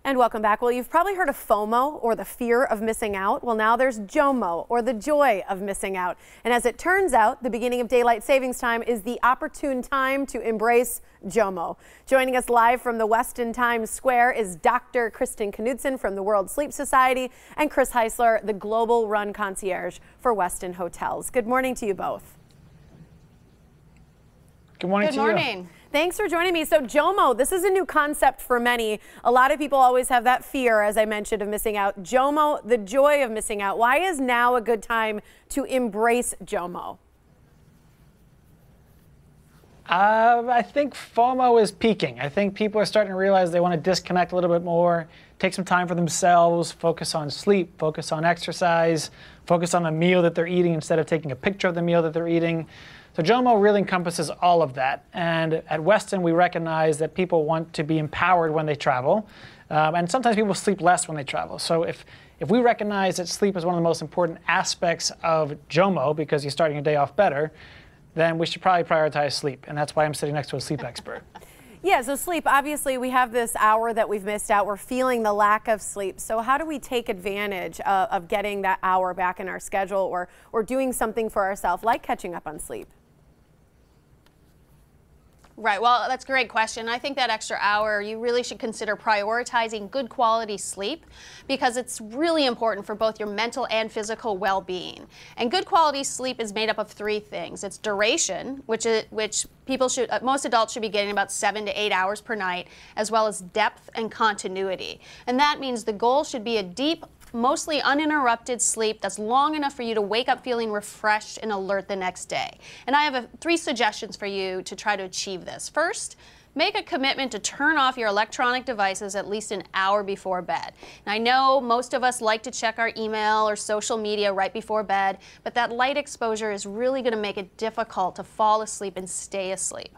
And welcome back. Well, you've probably heard of FOMO, or the fear of missing out. Well, now there's JOMO, or the joy of missing out. And as it turns out, the beginning of daylight savings time is the opportune time to embrace JOMO. Joining us live from the Westin Times Square is Dr. Kristen Knutson from the World Sleep Society and Chris Heuisler, the global run concierge for Westin Hotels. Good morning to you both. Good morning to you. Good morning. Thanks for joining me. So JOMO, this is a new concept for many. A lot of people always have that fear, as I mentioned, of missing out. JOMO, the joy of missing out. Why is now a good time to embrace JOMO? I think FOMO is peaking. I think people are starting to realize they want to disconnect a little bit more, take some time for themselves, focus on sleep, focus on exercise, focus on the meal that they're eating instead of taking a picture of the meal that they're eating. So JOMO really encompasses all of that. And at Westin, we recognize that people want to be empowered when they travel. And sometimes people sleep less when they travel. So if we recognize that sleep is one of the most important aspects of JOMO, because you're starting your day off better, then we should probably prioritize sleep. And that's why I'm sitting next to a sleep expert. Yeah, so sleep, obviously we have this hour that we've missed out. We're feeling the lack of sleep. So how do we take advantage of getting that hour back in our schedule, or doing something for ourselves, like catching up on sleep? Right, well, that's a great question. I think that extra hour, you really should consider prioritizing good quality sleep, because it's really important for both your mental and physical well-being. And good quality sleep is made up of three things. It's duration, which people should, most adults should be getting about 7 to 8 hours per night, as well as depth and continuity. And that means the goal should be a deep, mostly uninterrupted sleep that's long enough for you to wake up feeling refreshed and alert the next day. And I have 3 suggestions for you to try to achieve this. First, make a commitment to turn off your electronic devices at least an hour before bed. And I know most of us like to check our email or social media right before bed, but that light exposure is really going to make it difficult to fall asleep and stay asleep.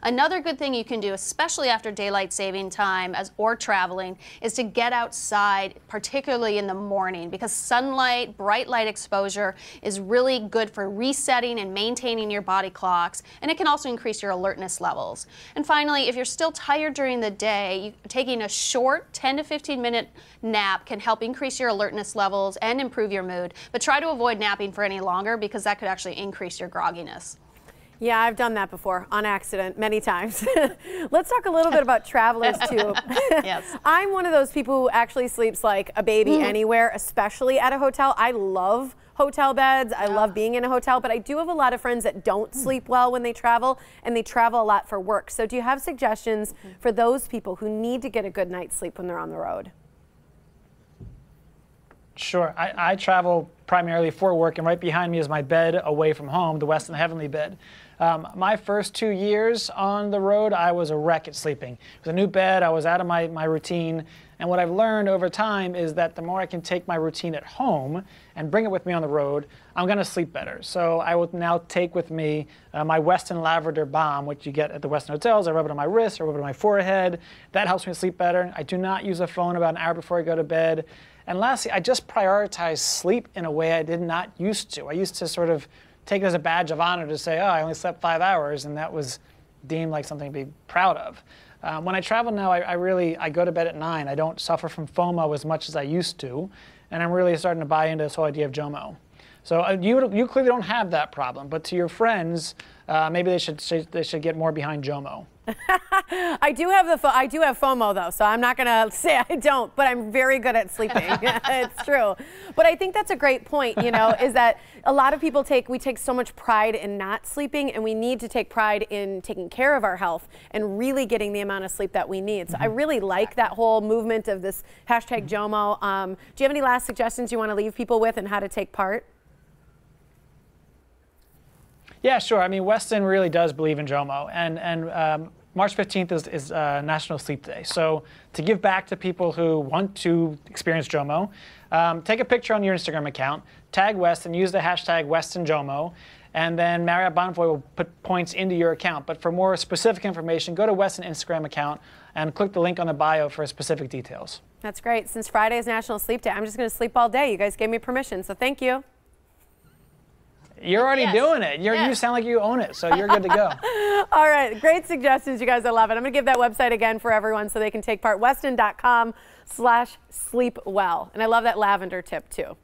Another good thing you can do, especially after daylight saving time or traveling, is to get outside, particularly in the morning, because sunlight, bright light exposure is really good for resetting and maintaining your body clocks, and it can also increase your alertness levels. And finally, if you're still tired during the day, taking a short 10 to 15 minute nap can help increase your alertness levels and improve your mood, but try to avoid napping for any longer, because that could actually increase your grogginess. Yeah, I've done that before, on accident, many times. Let's talk a little bit about travelers, too. Yes. I'm one of those people who actually sleeps like a baby anywhere, especially at a hotel. I love hotel beds. I love being in a hotel, but I do have a lot of friends that don't sleep well when they travel, and they travel a lot for work. So do you have suggestions for those people who need to get a good night's sleep when they're on the road? Sure. I travel primarily for work, and right behind me is my bed away from home, the Westin Heavenly bed. My first 2 years on the road, I was a wreck at sleeping. It was a new bed, I was out of my routine, and what I've learned over time is that the more I can take my routine at home and bring it with me on the road, I'm going to sleep better. So I will now take with me my Westin Lavender Balm, which you get at the Westin Hotels. I rub it on my wrist, I rub it on my forehead. That helps me sleep better. I do not use a phone about an hour before I go to bed. And lastly, I just prioritize sleep in a way I did not used to. I used to sort of take it as a badge of honor to say, oh, I only slept 5 hours, and that was deemed like something to be proud of. When I travel now, I go to bed at 9. I don't suffer from FOMO as much as I used to, and I'm really starting to buy into this whole idea of JOMO. So you clearly don't have that problem, but to your friends, maybe they should get more behind JOMO. I do have FOMO though, so I'm not gonna say I don't, but I'm very good at sleeping. It's true. But I think that's a great point, you know, is that a lot of people we take so much pride in not sleeping, and we need to take pride in taking care of our health and really getting the amount of sleep that we need. So I really like that whole movement of this hashtag JOMO. Do you have any last suggestions you want to leave people with and how to take part? Yeah, sure. I mean, Westin really does believe in JOMO, and March 15th is National Sleep Day. So to give back to people who want to experience JOMO, take a picture on your Instagram account, tag Westin, use the hashtag WestinJOMO, and then Marriott Bonvoy will put points into your account. But for more specific information, go to Westin Instagram account and click the link on the bio for specific details. That's great. Since Friday is National Sleep Day, I'm just going to sleep all day. You guys gave me permission, so thank you. You're already doing it. You sound like you own it, so you're good to go. All right, great suggestions, you guys. I love it. I'm going to give that website again for everyone so they can take part. Westin.com/sleepwell. And I love that lavender tip, too.